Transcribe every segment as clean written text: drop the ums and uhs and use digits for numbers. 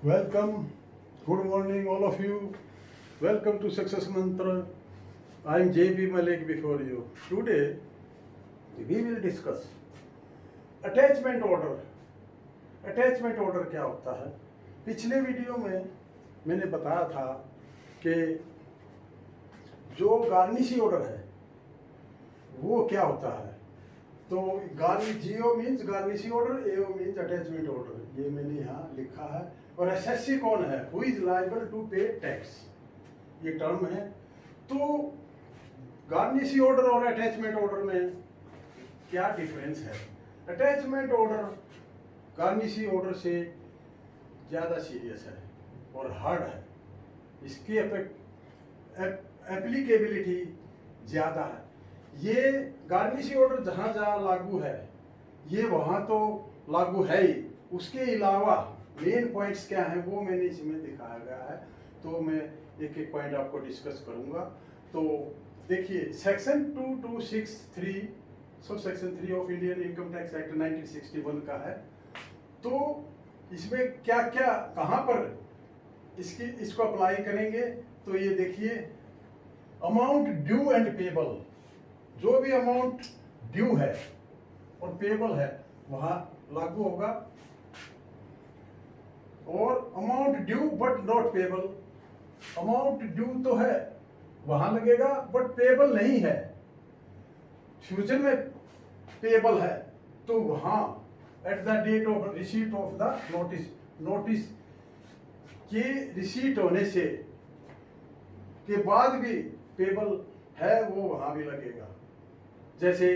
Welcome, good morning, all of you. Welcome to Success Mantra. I am JB Malik before you. Today, we will discuss attachment order. Attachment order क्या होता है? पिछले video में मैंने बताया था कि जो गार्निशी ऑर्डर है वो क्या होता है. तो जीओ मीन्स गार्निशी ऑर्डर, एओ मीन्स अटैचमेंट ऑर्डर. ये मैंने यहाँ लिखा है. और एसएससी कौन है? हु इज लायबल टू पे टैक्स, ये टर्म है. तो गार्निशी ऑर्डर और अटैचमेंट ऑर्डर में क्या डिफरेंस है? अटैचमेंट ऑर्डर गार्निशी ऑर्डर से ज़्यादा सीरियस है और हार्ड है. इसकी एप्लीकेबिलिटी ज़्यादा है. ये गार्निशी ऑर्डर जहाँ जहाँ लागू है ये वहाँ तो लागू है ही. उसके अलावा मेन पॉइंट्स क्या हैं वो मैंने इसमें दिखाया गया है. तो मैं एक एक पॉइंट आपको डिस्कस करूँगा. तो देखिए, section 2263 sub section 3 of Indian income tax act 1961 का है. तो इसमें क्या क्या कहाँ पर इसको अप्लाई करेंगे? तो ये देखिए, अमाउंट ड्यू एंड पेबल, जो भी अमाउंट ड्यू है और पेबल है वहाँ लागू होगा. और amount due but not payable, amount due तो है वहां लगेगा बट पेबल नहीं है, फ्यूचर में पेबल है, तो वहां at the date of receipt of the notice के रिसीट होने से के बाद भी पेबल है वो वहां भी लगेगा. जैसे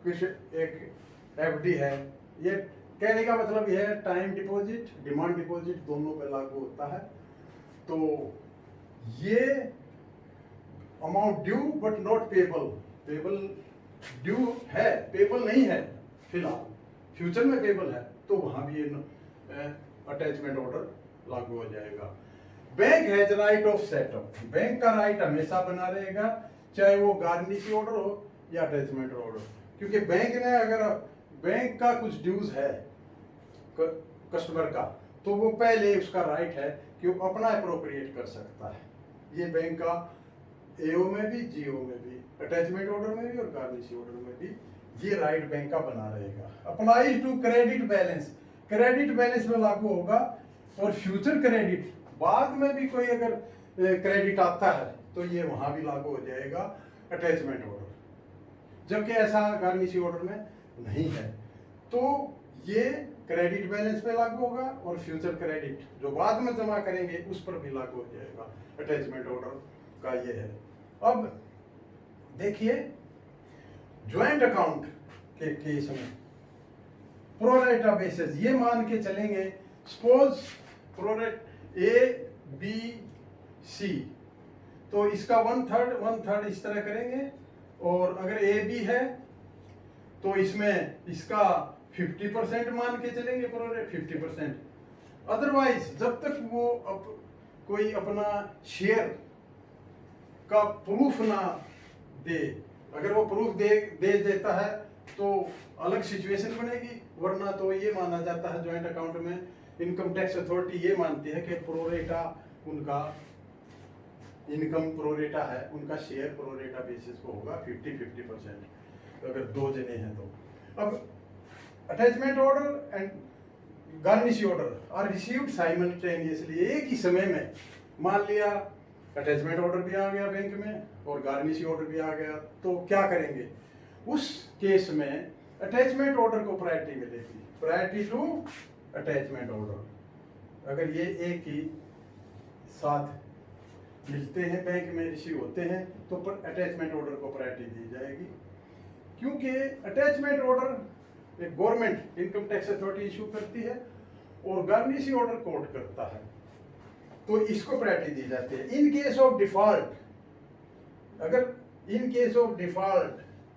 कुछ एक एफडी है, ये कहने का मतलब यह है टाइम डिपॉजिट, डिमांड डिपॉजिट दोनों पे लागू होता है. तो ये amount due but not payable, payable due है पेबल नहीं है फिलहाल, फ्यूचर में पेबल है, तो वहां भी ये अटैचमेंट ऑर्डर लागू हो जाएगा. Bank has right of setup, bank का राइट हमेशा बना रहेगा चाहे वो गारंटी ऑर्डर हो या अटैचमेंट ऑर्डर. क्योंकि बैंक ने अगर बैंक का कुछ ड्यूज है कस्टमर का, तो वो पहले उसका राइट है कि वो अपना अप्रोप्रिएट कर सकता है. ये बैंक का एओ में भी, जीओ में भी, अटैचमेंट ऑर्डर में भी और गारंटी ऑर्डर में भी ये राइट बैंक का बना रहेगा. Apply to credit balance, credit balance में लागू होगा. और फ्यूचर क्रेडिट, बाद में भी कोई अगर क्रेडिट आता है तो ये वहां भी लागू हो जाएगा अटैचमेंट ऑर्डर, जबकि ऐसा गारंटी ऑर्डर में नहीं है. तो ये क्रेडिट बैलेंस पे लागू होगा और फ्यूचर क्रेडिट जो बाद में जमा करेंगे उस पर भी लागू हो जाएगा. अटैचमेंट ऑर्डर का ये है. अब देखिए, ज्वाइंट अकाउंट के केस में प्रोरेटा बेसिस ये मान के चलेंगे, सपोज प्रोरेट ए बी सी, तो इसका 1/3 इस तरह करेंगे. और अगर ए बी है तो इसमें इसका 50% मान के चलेंगे, प्रोरेट 50%. अदरवाइज जब तक वो कोई अपना शेयर का प्रूफ ना दे, अगर वो प्रूफ दे देता है तो अलग सिचुएशन बनेगी, वरना तो ये माना जाता है ज्वाइंट अकाउंट में, इनकम टैक्स अथॉरिटी ये मानती है कि प्रोरेटा उनका इनकम प्रोरेटा है, उनका शेयर प्रोरेटा बेसिस को होगा 50-50%, अगर दो जने हैं तो. अब attachment order and garnishee order are received simultaneously, एक ही समय में. मान लिया अटैचमेंट ऑर्डर भी आ गया बैंक में और गार्निशी ऑर्डर भी आ गया, तो क्या करेंगे उस केस में? अटैचमेंट ऑर्डर को प्रायोरिटी मिलेगी, प्रायोरिटी टू अटैचमेंट ऑर्डर. अगर ये एक ही साथ मिलते हैं, बैंक में रिसीव होते हैं, तो अटैचमेंट ऑर्डर को प्रायोरिटी दी जाएगी. क्योंकि अटैचमेंट ऑर्डर एक government income tax authority issue करती है और गारंटी ऑर्डर कोर्ट करता है, तो इसको प्रायोरिटी दी जाती है. इन केस ऑफ डिफॉल्ट,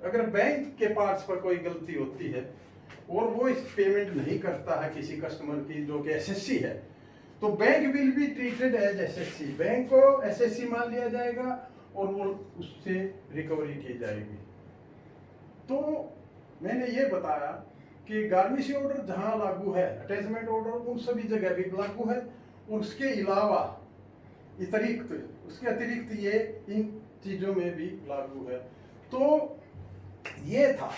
अगर बैंक के पार्ट्स पर कोई गलती होती है और वो इस पेमेंट नहीं करता है किसी कस्टमर की जो कि एसएससी है, तो bank will be treated as SSC, bank को एसएससी मान लिया जाएगा और वो उससे रिकवरी की जाएगी. तो मैंने ये बताया कि गार्निशी ऑर्डर जहां लागू है, अटैचमेंट ऑर्डर उन सभी जगह भी लागू है. उसके अलावा उसके अतिरिक्त ये इन चीज़ों में भी लागू है। तो ये था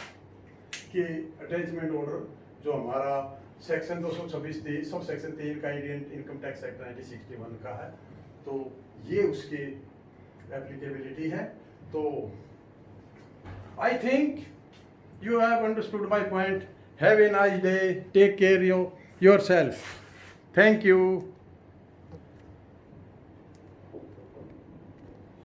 कि अटैचमेंट ऑर्डर जो हमारा सेक्शन 226 सब सेक्शन 3 का इंडियन इनकम टैक्स एक्ट 1961 का है, तो ये उसकी एप्लीकेबिलिटी है। तो I think you have understood my point. Have a nice day. Take care of yourself. Thank you.